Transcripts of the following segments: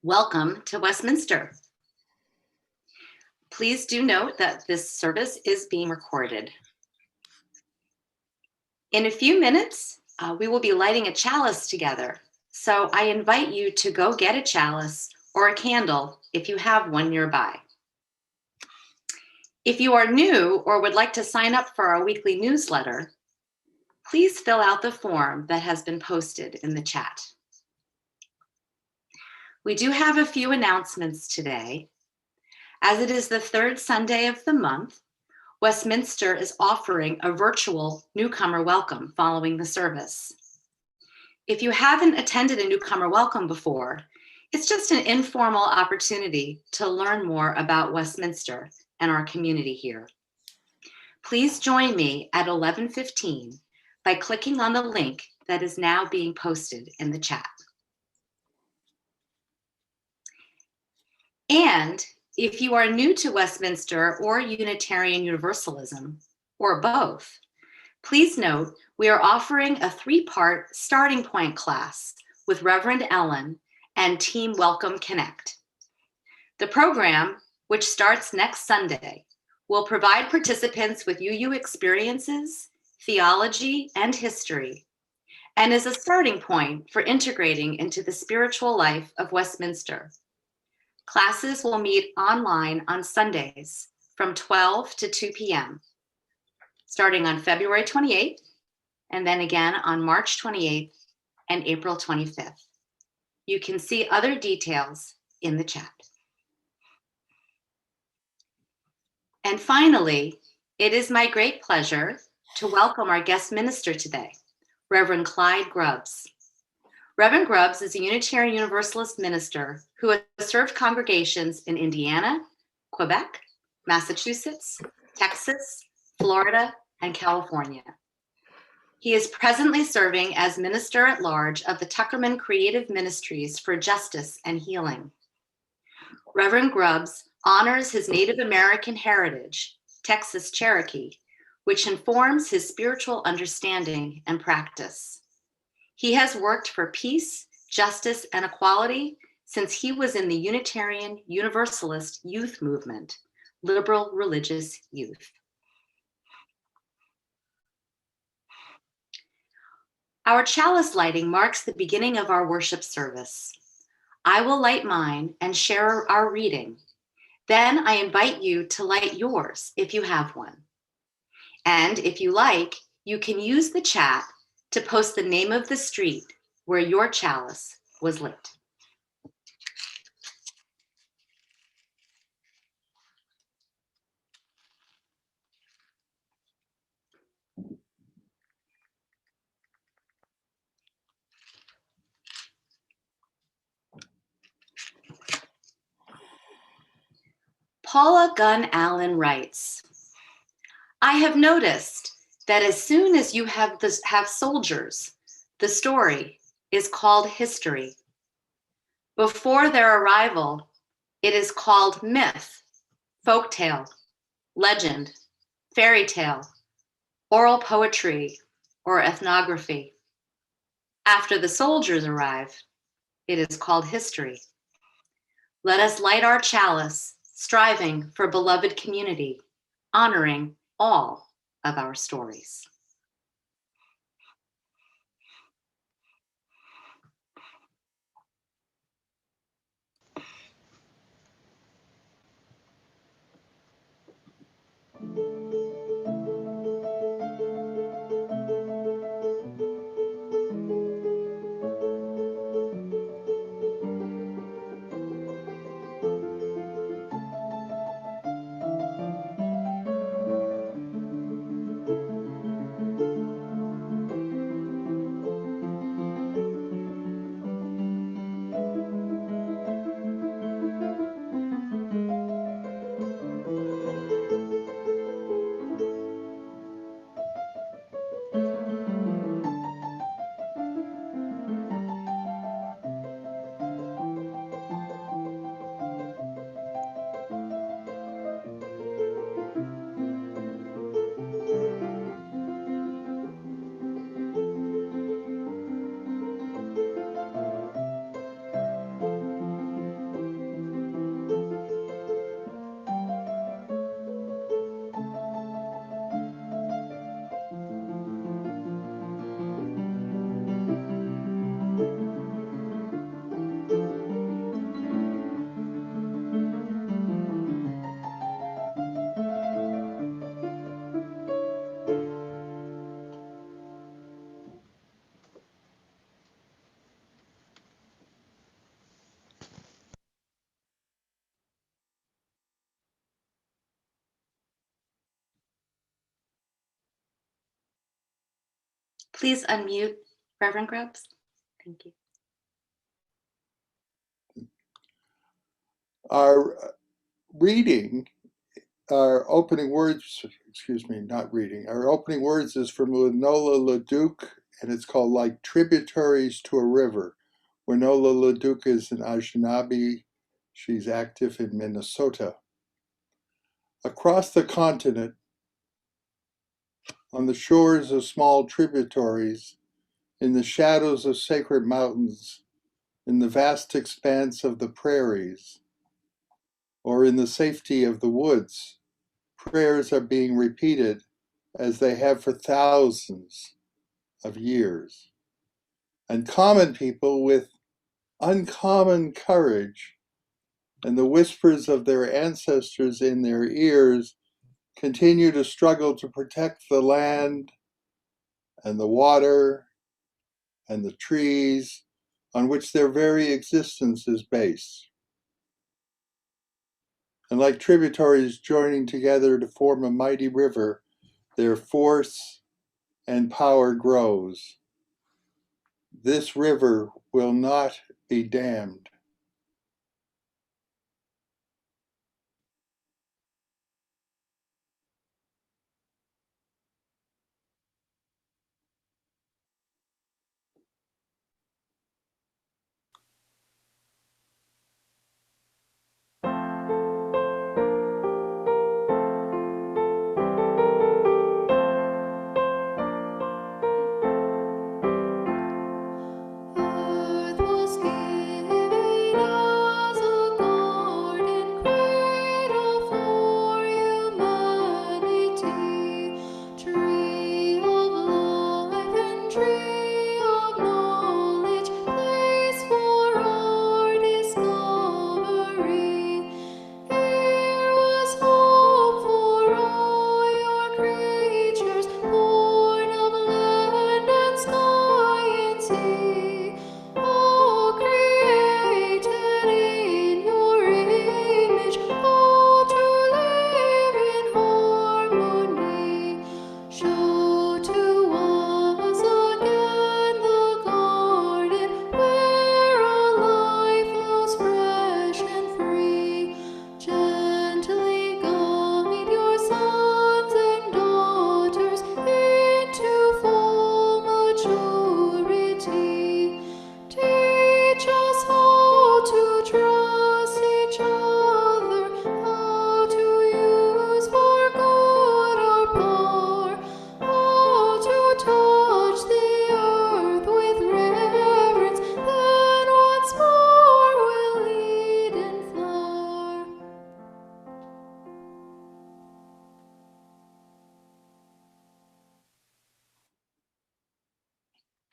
Welcome to Westminster. Please do note that this service is being recorded. In a few minutes, we will be lighting a chalice together. So I invite you to go get a chalice or a candle if you have one nearby. If you are new or would like to sign up for our weekly newsletter, please fill out the form that has been posted in the chat. We do have a few announcements today. As it is the third Sunday of the month, Westminster is offering a virtual newcomer welcome following the service. If you haven't attended a newcomer welcome before, it's just an informal opportunity to learn more about Westminster and our community here. Please join me at 11:15 by clicking on the link that is now being posted in the chat. And if you are new to Westminster or Unitarian Universalism, or both, please note we are offering a 3-part starting point class with Reverend Ellen and Team Welcome Connect. The program, which starts next Sunday, will provide participants with UU experiences, theology, and history, and is a starting point for integrating into the spiritual life of Westminster. Classes will meet online on Sundays from 12 to 2 p.m., starting on February 28th, and then again on March 28th and April 25th. You can see other details in the chat. And finally, it is my great pleasure to welcome our guest minister today, Reverend Clyde Grubbs. Reverend Grubbs is a Unitarian Universalist minister who has served congregations in Indiana, Quebec, Massachusetts, Texas, Florida, and California. He is presently serving as Minister at Large of the Tuckerman Creative Ministries for Justice and Healing. Reverend Grubbs honors his Native American heritage, Texas Cherokee, which informs his spiritual understanding and practice. He has worked for peace, justice, and equality since he was in the Unitarian Universalist Youth Movement, liberal religious youth. Our chalice lighting marks the beginning of our worship service. I will light mine and share our reading. Then I invite you to light yours if you have one. And if you like, you can use the chat to post the name of the street where your chalice was lit. Paula Gunn Allen writes, I have noticed that as soon as you have soldiers, the story is called history. Before their arrival, it is called myth, folktale, legend, fairy tale, oral poetry, or ethnography. After the soldiers arrive, it is called history. Let us light our chalice, striving for beloved community, honoring all of our stories. please unmute Reverend Grubbs? Thank you. Our opening words, our opening words is from Winola LaDuke, and it's called Like Tributaries to a River. Winola LaDuke is an Anishinaabe. She's active in Minnesota. Across the continent, on the shores of small tributaries, in the shadows of sacred mountains, in the vast expanse of the prairies, or in the safety of the woods, prayers are being repeated as they have for thousands of years. And common people with uncommon courage and the whispers of their ancestors in their ears continue to struggle to protect the land and the water and the trees on which their very existence is based. And like tributaries joining together to form a mighty river, their force and power grows. This river will not be dammed.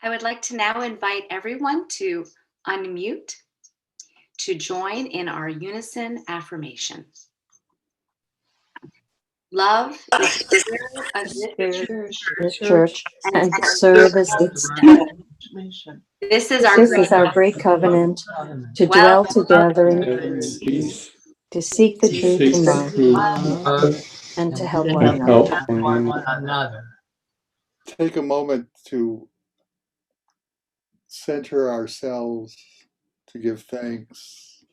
I would like to now invite everyone to unmute to join in our Unison Affirmation. Love is the spirit of this church and to serve as its teacher. This is our great covenant to dwell together in peace, to seek the truth in love, and to help one another. Take a moment to center ourselves, to give thanks.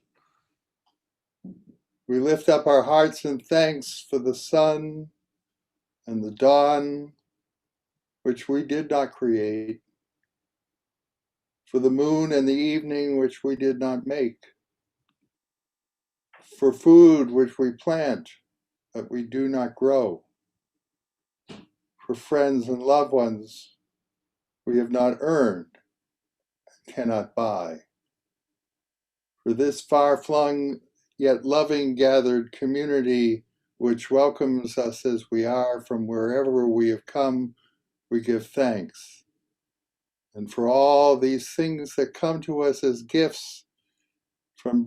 We lift up our hearts in thanks for the sun and the dawn, which we did not create, for the moon and the evening, which we did not make, for food which we plant, but we do not grow, for friends and loved ones we have not earned and cannot buy, for this far-flung yet loving gathered community which welcomes us as we are from wherever we have come, we give thanks. And for all these things that come to us as gifts from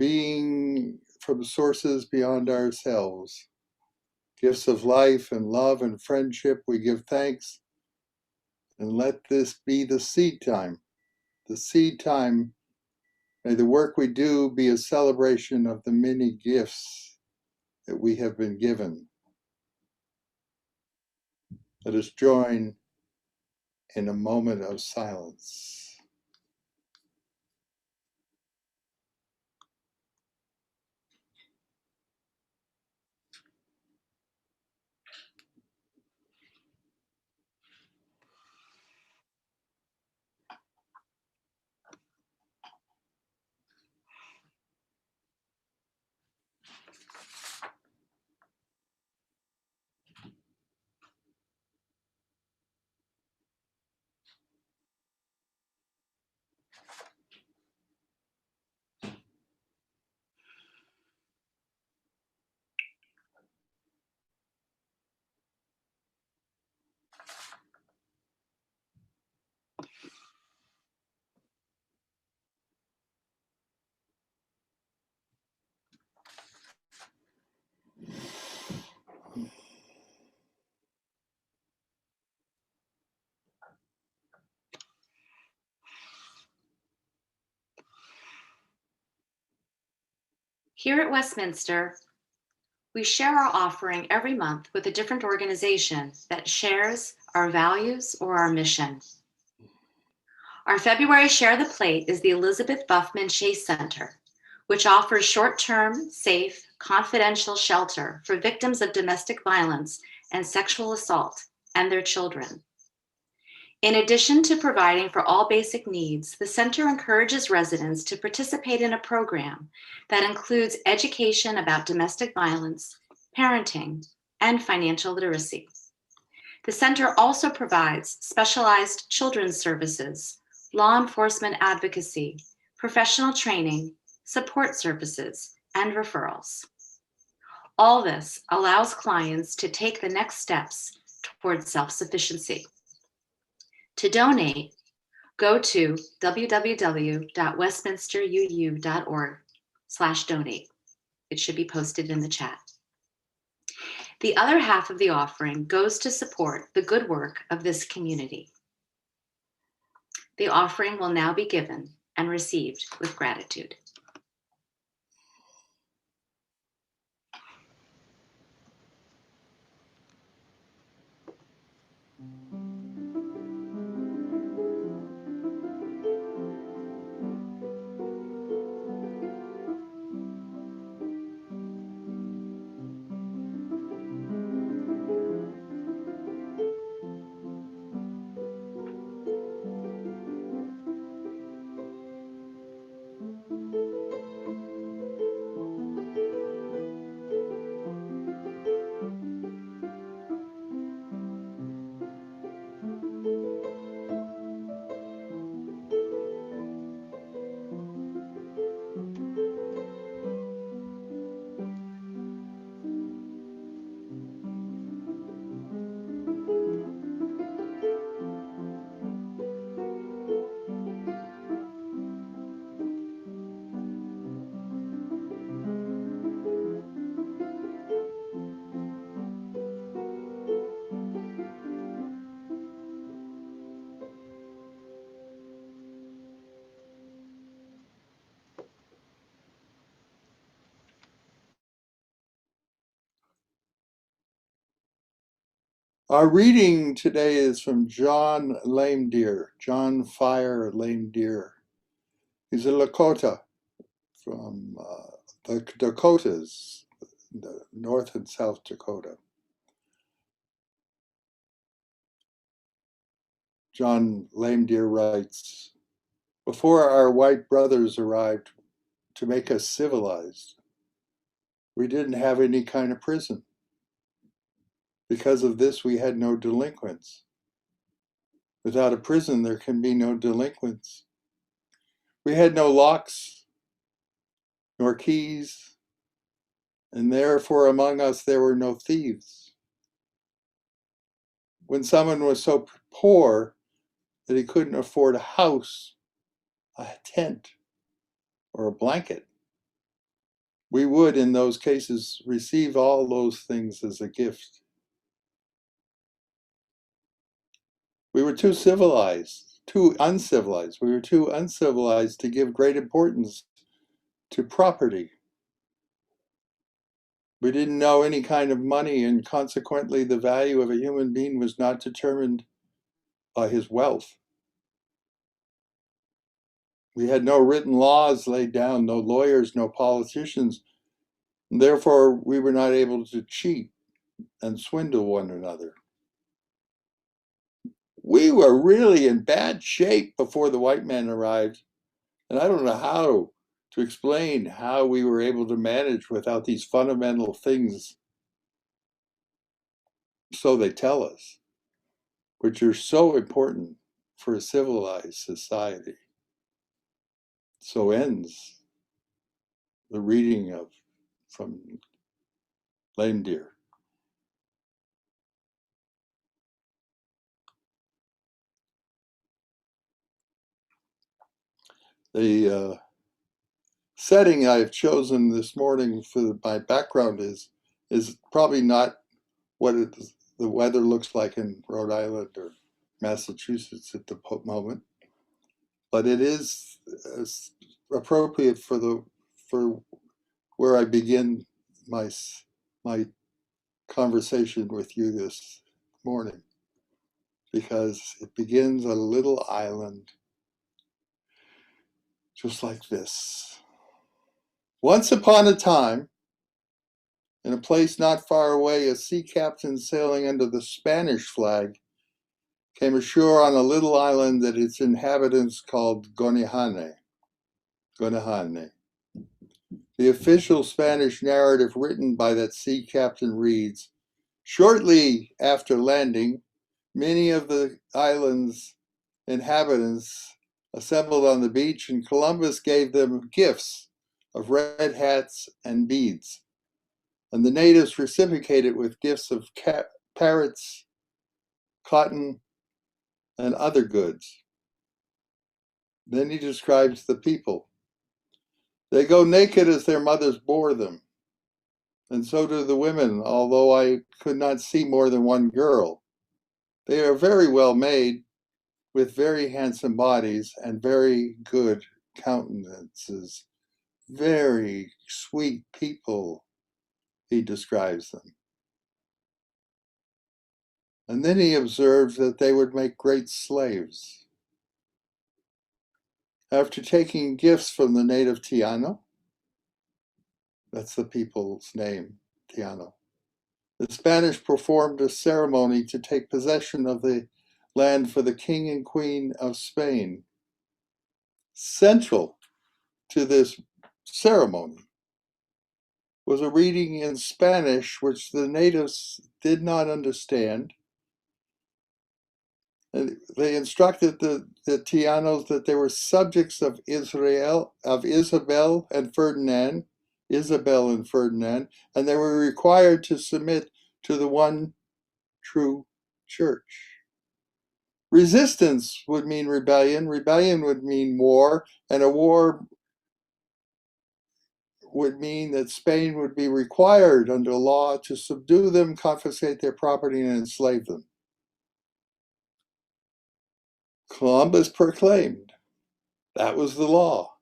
sources beyond ourselves, gifts of life and love and friendship, we give thanks. And let this be the seed time. The seed time, may the work we do be a celebration of the many gifts that we have been given. Let us join in a moment of silence. Here at Westminster, we share our offering every month with a different organization that shares our values or our mission. Our February Share the Plate is the Elizabeth Buffman Chase Center, which offers short-term, safe, confidential shelter for victims of domestic violence and sexual assault and their children. In addition to providing for all basic needs, the center encourages residents to participate in a program that includes education about domestic violence, parenting, and financial literacy. The center also provides specialized children's services, law enforcement advocacy, professional training, support services, and referrals. All this allows clients to take the next steps towards self-sufficiency. To donate, go to www.westminsteruu.org/donate. It should be posted in the chat. The other half of the offering goes to support the good work of this community. The offering will now be given and received with gratitude. Our reading today is from John Lame Deer, John Fire Lame Deer. He's a Lakota from the Dakotas, the North and South Dakota. John Lame Deer writes, "Before our white brothers arrived to make us civilized, we didn't have any kind of prison. Because of this, we had no delinquents. Without a prison, there can be no delinquents. We had no locks nor keys, and therefore among us there were no thieves. When someone was so poor that he couldn't afford a house, a tent, or a blanket, we would, in those cases, receive all those things as a gift. We were too civilized, too uncivilized. We were too uncivilized to give great importance to property. We didn't know any kind of money, and consequently the value of a human being was not determined by his wealth. We had no written laws laid down, no lawyers, no politicians. And therefore, we were not able to cheat and swindle one another. We were really in bad shape before the white man arrived. And I don't know how to explain how we were able to manage without these fundamental things, so they tell us, which are so important for a civilized society. So ends the reading from Lame Deer. The setting I've chosen this morning for my background is probably not what the weather looks like in Rhode Island or Massachusetts at the moment, but it is appropriate for where I begin my conversation with you this morning, because it begins on a little island just like this. Once upon a time, in a place not far away, a sea captain sailing under the Spanish flag came ashore on a little island that its inhabitants called Gonihane. The official Spanish narrative written by that sea captain reads, shortly after landing, many of the island's inhabitants assembled on the beach, and Columbus gave them gifts of red hats and beads. And the natives reciprocated with gifts of parrots, cotton, and other goods. Then he describes the people. They go naked as their mothers bore them, and so do the women, although I could not see more than one girl. They are very well made, with very handsome bodies and very good countenances. Very sweet people, he describes them. And then he observes that they would make great slaves. After taking gifts from the native Tiano, that's the people's name, Tiano, the Spanish performed a ceremony to take possession of the land for the king and queen of Spain. Central to this ceremony was a reading in Spanish, which the natives did not understand. And they instructed the Tianos that they were subjects of Israel, of Isabel and Ferdinand, and they were required to submit to the one true church. Resistance would mean rebellion would mean war, and a war would mean that Spain would be required under law to subdue them, confiscate their property, and enslave them. Columbus proclaimed that was the law.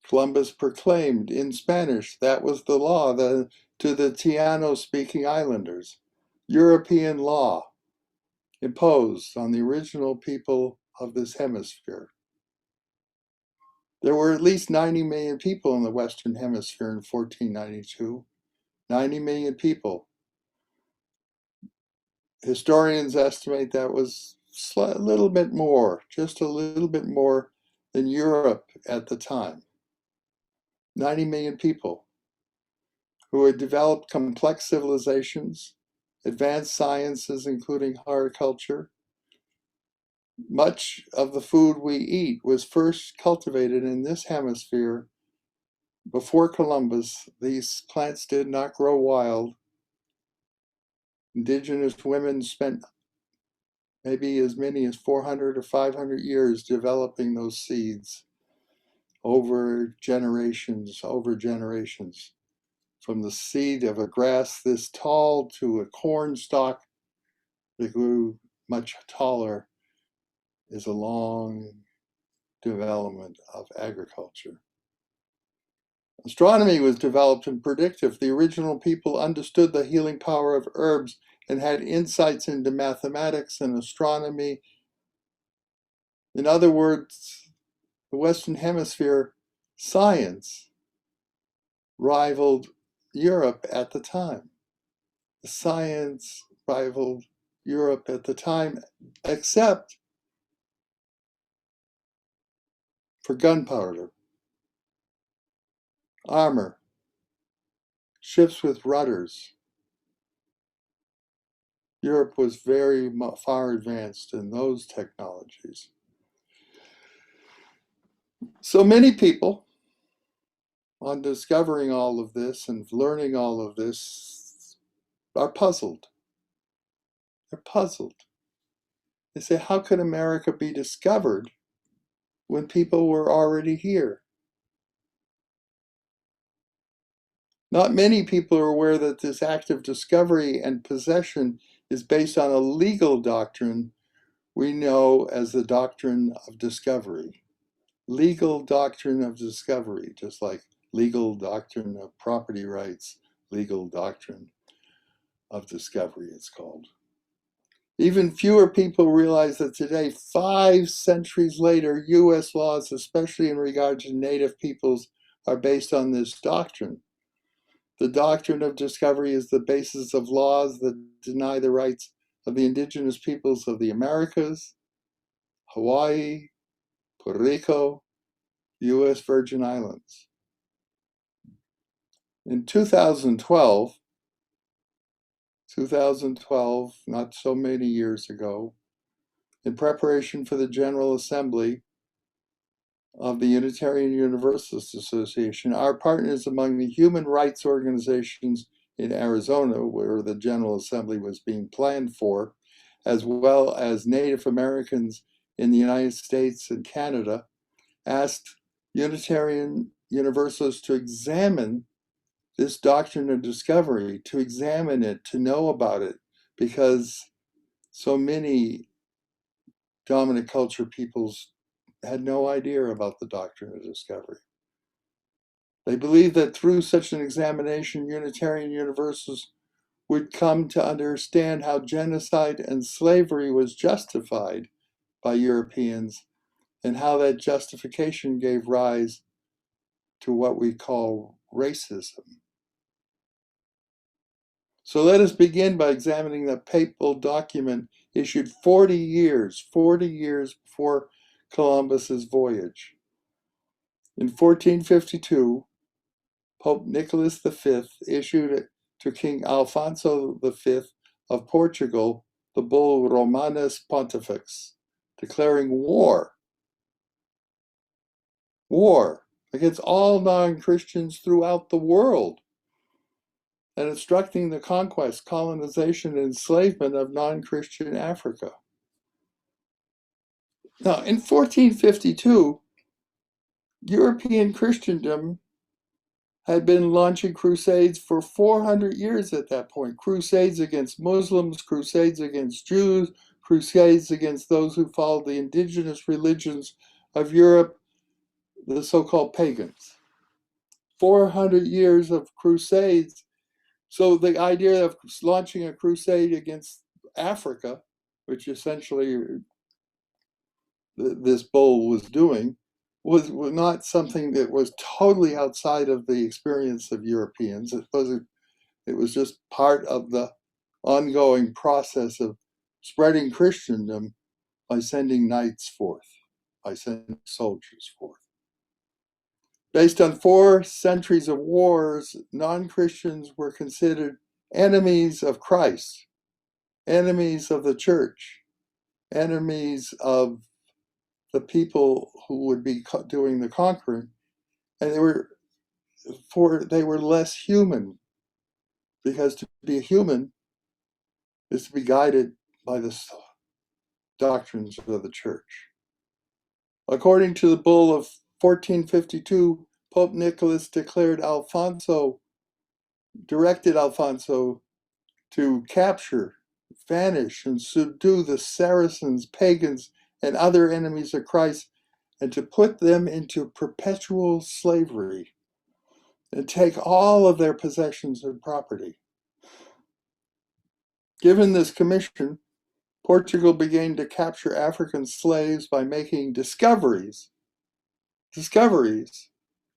Columbus proclaimed in Spanish that was the law to the Tiano-speaking islanders. European law imposed on the original people of this hemisphere. There were at least 90 million people in the Western Hemisphere in 1492. 90 million people. Historians estimate that was a little bit more, just a little bit more than Europe at the time. 90 million people who had developed complex civilizations, advanced sciences, including horticulture. Much of the food we eat was first cultivated in this hemisphere. Before Columbus, these plants did not grow wild. Indigenous women spent maybe as many as 400 or 500 years developing those seeds over generations, from the seed of a grass this tall to a corn stalk that grew much taller, is a long development of agriculture. Astronomy was developed and predictive. The original people understood the healing power of herbs and had insights into mathematics and astronomy. In other words, the Western Hemisphere science rivaled Europe at the time. The science rivaled Europe at the time, except for gunpowder, armor, ships with rudders. Europe was very far advanced in those technologies. So many people, on discovering all of this and learning all of this, are puzzled. They're puzzled. They say, how could America be discovered when people were already here? Not many people are aware that this act of discovery and possession is based on a legal doctrine we know as the doctrine of discovery. Legal doctrine of discovery, just like legal doctrine of property rights, legal doctrine of discovery, it's called. Even fewer people realize that today, 5 centuries later, US laws, especially in regard to Native peoples, are based on this doctrine. The doctrine of discovery is the basis of laws that deny the rights of the indigenous peoples of the Americas, Hawaii, Puerto Rico, US Virgin Islands. In 2012, not so many years ago, in preparation for the General Assembly of the Unitarian Universalist Association, our partners among the human rights organizations in Arizona, where the General Assembly was being planned for, as well as Native Americans in the United States and Canada, asked Unitarian Universalists to examine this doctrine of discovery, to examine it, to know about it, because so many dominant culture peoples had no idea about the doctrine of discovery. They believed that through such an examination, Unitarian Universalists would come to understand how genocide and slavery was justified by Europeans, and how that justification gave rise to what we call racism. So let us begin by examining the papal document issued 40 years before Columbus's voyage. In 1452, Pope Nicholas V issued to King Alfonso V of Portugal the bull Romanus Pontifex, declaring war against all non-Christians throughout the world, and instructing the conquest, colonization, and enslavement of non-Christian Africa. Now, in 1452, European Christendom had been launching crusades for 400 years at that point. Crusades against Muslims, crusades against Jews, crusades against those who followed the indigenous religions of Europe, the so-called pagans. 400 years of crusades. So the idea of launching a crusade against Africa, which essentially this bull was doing, was not something that was totally outside of the experience of Europeans. It was just part of the ongoing process of spreading Christendom by sending knights forth, by sending soldiers forth. Based on 4 centuries of wars, non-Christians were considered enemies of Christ, enemies of the church, enemies of the people who would be doing the conquering, and they were less human, because to be a human is to be guided by the doctrines of the church. According to the bull of 1452, Pope Nicholas directed Alfonso to capture, vanish, and subdue the Saracens, pagans, and other enemies of Christ, and to put them into perpetual slavery and take all of their possessions and property. Given this commission, Portugal began to capture African slaves by making discoveries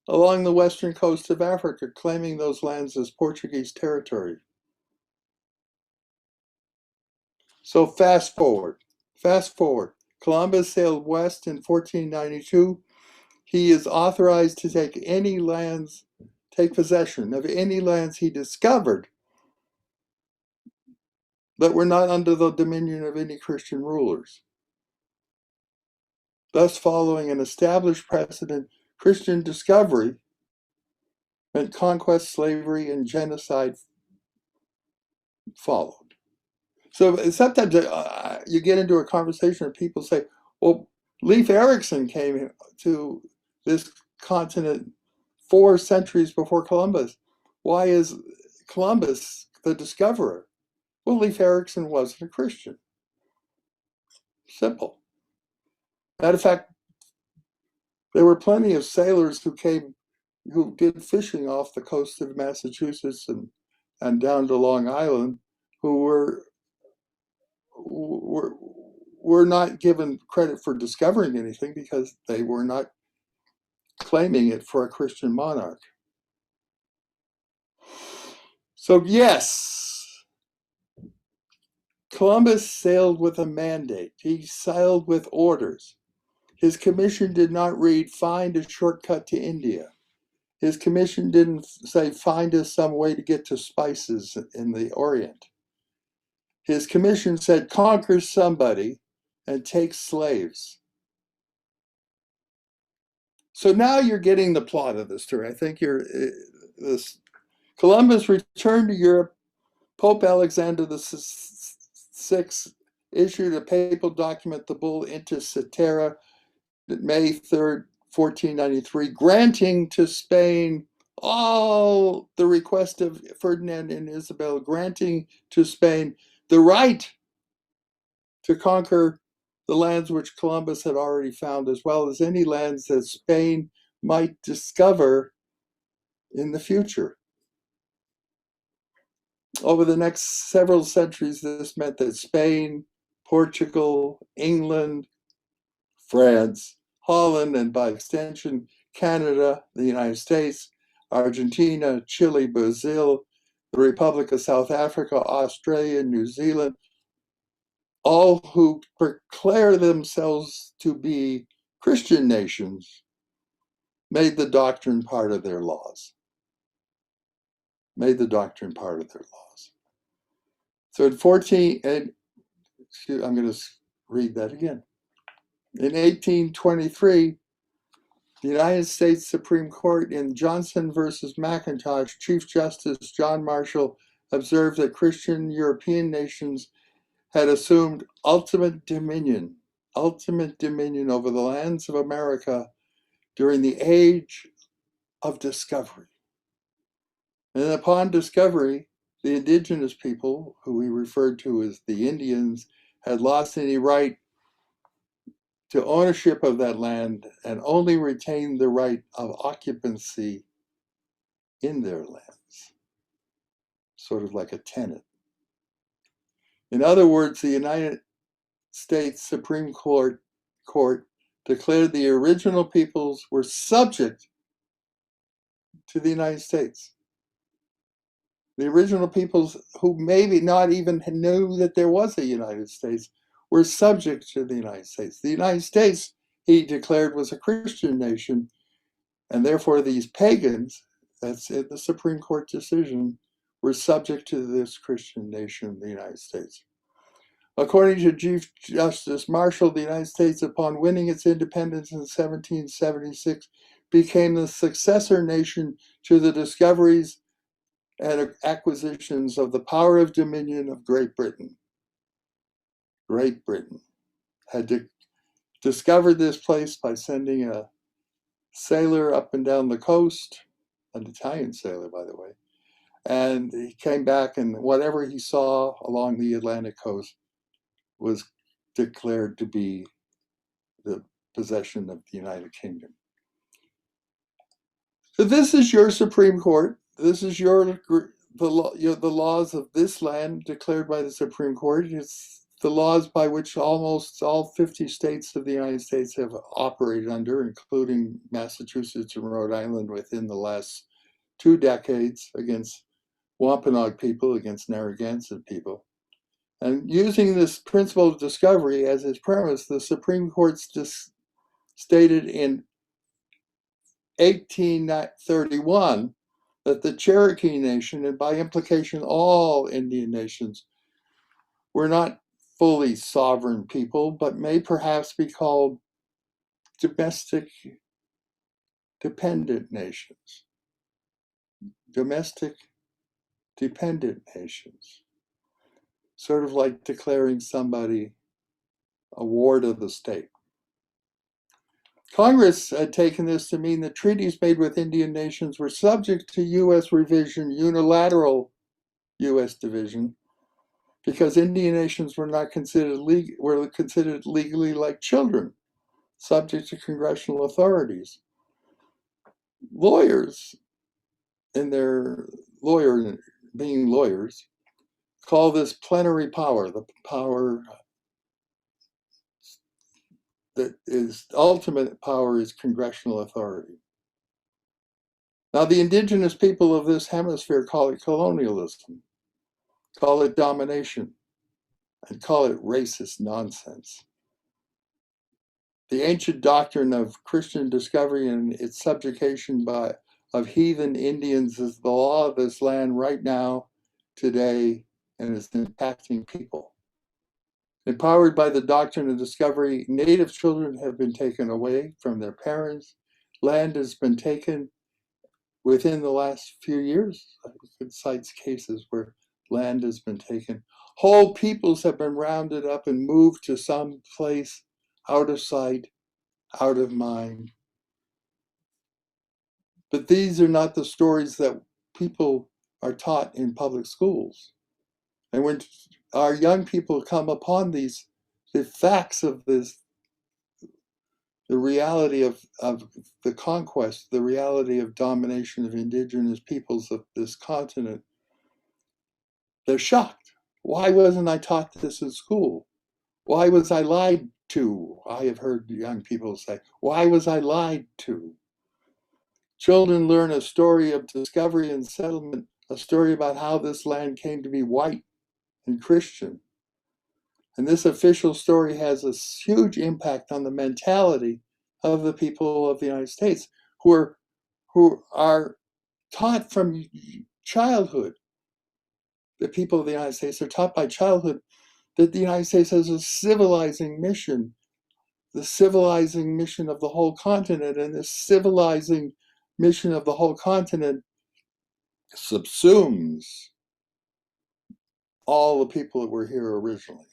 along the western coast of Africa, claiming those lands as Portuguese territory. So fast forward. Columbus sailed west in 1492. He is authorized to take possession of any lands he discovered that were not under the dominion of any Christian rulers. Thus, following an established precedent, Christian discovery meant conquest, slavery, and genocide followed. So sometimes you get into a conversation and people say, well, Leif Erikson came to this continent 4 centuries before Columbus. Why is Columbus the discoverer? Well, Leif Erikson wasn't a Christian. Simple. Matter of fact, there were plenty of sailors who did fishing off the coast of Massachusetts and down to Long Island, who were not given credit for discovering anything because they were not claiming it for a Christian monarch. So yes, Columbus sailed with a mandate. He sailed with orders. His commission did not read, find a shortcut to India. His commission didn't say, find us some way to get to spices in the Orient. His commission said, conquer somebody and take slaves. So now you're getting the plot of the story. I think Columbus returned to Europe. Pope Alexander VI issued a papal document, the bull Inter Cetera, May 3rd, 1493, granting to Spain all the request of Ferdinand and Isabel, granting to Spain the right to conquer the lands which Columbus had already found, as well as any lands that Spain might discover in the future. Over the next several centuries, this meant that Spain, Portugal, England, France, Holland, and by extension, Canada, the United States, Argentina, Chile, Brazil, the Republic of South Africa, Australia, New Zealand, all who declare themselves to be Christian nations, made the doctrine part of their laws. So I'm going to read that again. In 1823, the United States Supreme Court in Johnson versus McIntosh, Chief Justice John Marshall observed that Christian European nations had assumed ultimate dominion over the lands of America during the age of discovery. And upon discovery, the indigenous people, who we referred to as the Indians, had lost any right to ownership of that land and only retained the right of occupancy in their lands, sort of like a tenant. In other words, the United States Supreme Court declared the original peoples were subject to the United States. The original peoples, who maybe not even knew that there was a United States, were subject to the United States. The United States, he declared, was a Christian nation, and therefore these pagans, that's in the Supreme Court decision, were subject to this Christian nation, the United States. According to Chief Justice Marshall, the United States, upon winning its independence in 1776, became the successor nation to the discoveries and acquisitions of the power of dominion of Great Britain. Great Britain had discovered this place by sending a sailor up and down the coast, an Italian sailor, by the way, and he came back, and whatever he saw along the Atlantic coast was declared to be the possession of the United Kingdom. So this is your Supreme Court. This is your the laws of this land declared by the Supreme Court. It's the laws by which almost all 50 states of the United States have operated under, including Massachusetts and Rhode Island within the last 2 decades against Wampanoag people, against Narragansett people. And using this principle of discovery as its premise, the Supreme Court stated in 1831 that the Cherokee Nation, and by implication all Indian nations, were not fully sovereign people, but may perhaps be called domestic dependent nations. Domestic dependent nations. Sort of like declaring somebody a ward of the state. Congress had taken this to mean that treaties made with Indian nations were subject to U.S. revision, unilateral U.S. division, because Indian nations were not considered legally like children, subject to congressional authorities. Lawyers, in their being lawyers, call this plenary power, the power that is ultimate power is congressional authority. Now, the indigenous people of this hemisphere call it colonialism, call it domination, and call it racist nonsense. The ancient doctrine of Christian discovery and its subjugation of heathen Indians is the law of this land right now, today, and is impacting people. Empowered by the doctrine of discovery, Native children have been taken away from their parents. Land has been taken within the last few years. It cites cases where land has been taken. Whole peoples have been rounded up and moved to some place out of sight, out of mind. But these are not the stories that people are taught in public schools. And when our young people come upon the facts of this, the reality of the conquest, the reality of domination of indigenous peoples of this continent, they're shocked. Why wasn't I taught this in school? Why was I lied to? I have heard young people say, why was I lied to? Children learn a story of discovery and settlement, a story about how this land came to be white and Christian. And this official story has a huge impact on the mentality of the people of the United States, who are taught from childhood. The people of the United States are taught by childhood that the United States has a civilizing mission, the civilizing mission of the whole continent, and this civilizing mission of the whole continent subsumes all the people that were here originally.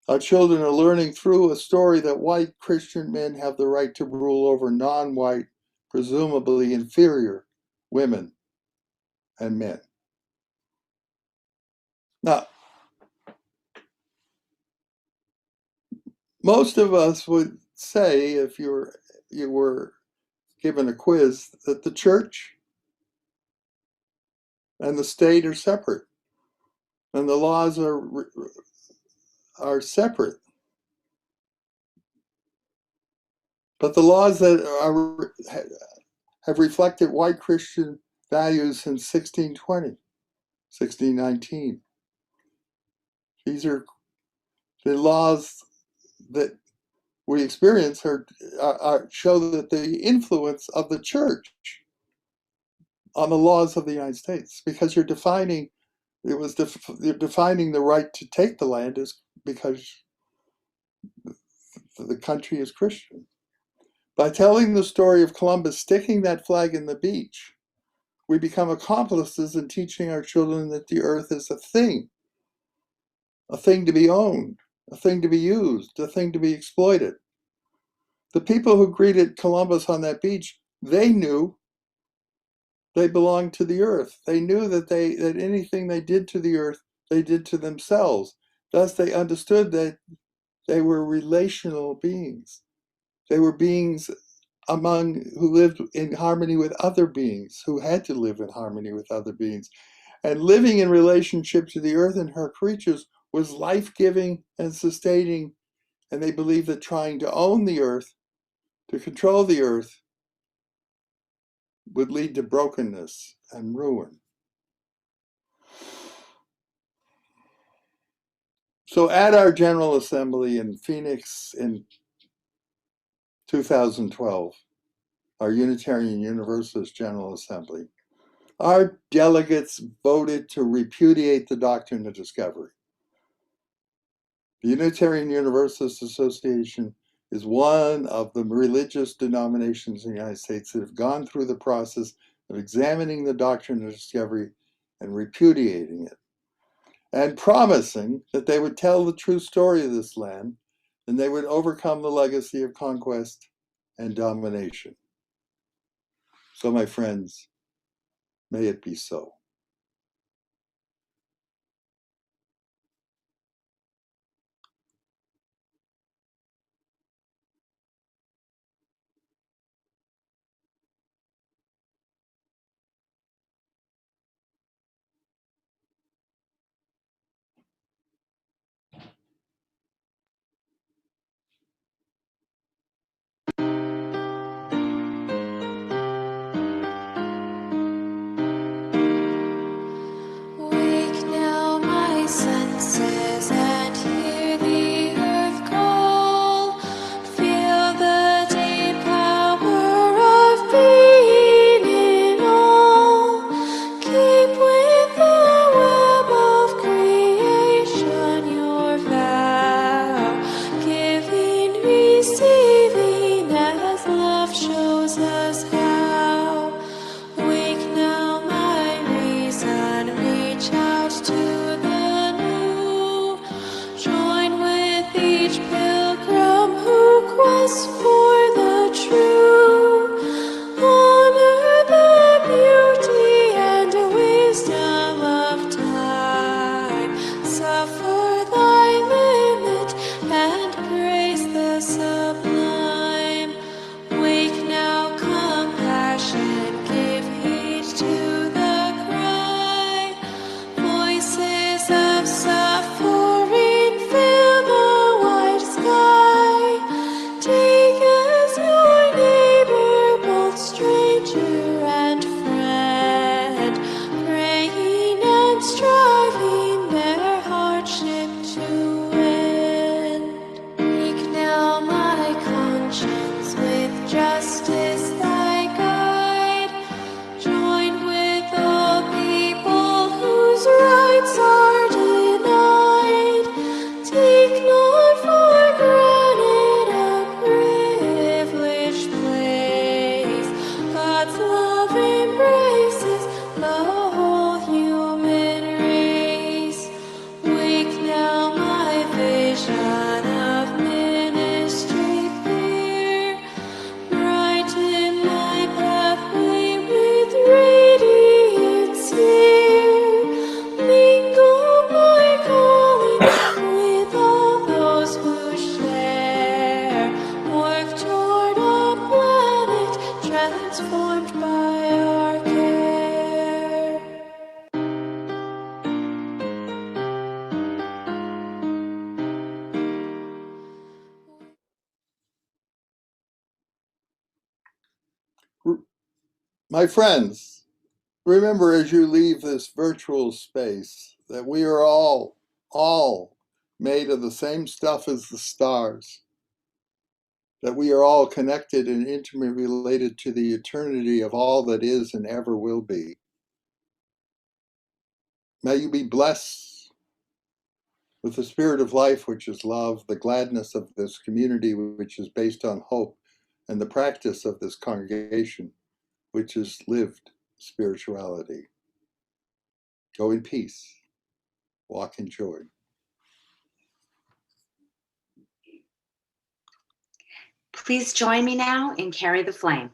Our children are learning through a story that white Christian men have the right to rule over non-white, presumably inferior women and men. Now, most of us would say, if you were given a quiz, that the church and the state are separate, and the laws are separate. But the laws that have reflected white Christian values since 1620, 1619. These are the laws that we experience show that the influence of the church on the laws of the United States, because you're defining the right to take the land is because the country is Christian. By telling the story of Columbus sticking that flag in the beach, we become accomplices in teaching our children that the earth is a thing to be owned, a thing to be used, a thing to be exploited. The people who greeted Columbus on that beach, they knew they belonged to the earth. They knew that anything they did to the earth, they did to themselves. Thus, they understood that they were relational beings. They were beings who lived in harmony with other beings, who had to live in harmony with other beings. And living in relationship to the earth and her creatures was life-giving and sustaining. And they believed that trying to own the earth, to control the earth, would lead to brokenness and ruin. So at our General Assembly in Phoenix in 2012, our Unitarian Universalist General Assembly, our delegates voted to repudiate the doctrine of discovery. The Unitarian Universalist Association is one of the religious denominations in the United States that have gone through the process of examining the doctrine of discovery and repudiating it, and promising that they would tell the true story of this land, and they would overcome the legacy of conquest and domination. So, my friends, may it be so. Wake now my senses and hear the earth call. Feel the deep power of being in all. Keep with the web of creation your vow. Giving, receiving as love shows us how. Wake now my reason, reach out to the new. Join with each pilgrim who quests for the true. Honor the beauty and wisdom of time. Suffer thy limit and grace the sublime. Wake now compassion, give heed to the cry. Voices of suffering fill the wide sky. Take as your neighbor both stranger and friend, praying and striving their hardship to end. Wake now my conscience, with justice thy guide. Join with all people whose rights are denied. Take not for granted a privileged place. God's love embraces the whole human race. Wake now my vision of ministry clear. Brighten my pathway with radiance here. Mingle my calling with all those who share. Work toward a planet transformed by our care. My friends, remember as you leave this virtual space that we are all made of the same stuff as the stars, that we are all connected and intimately related to the eternity of all that is and ever will be. May you be blessed with the spirit of life, which is love, the gladness of this community, which is based on hope, and the practice of this congregation, which is lived spirituality. Go in peace. Walk in joy. Please join me now and carry the flame.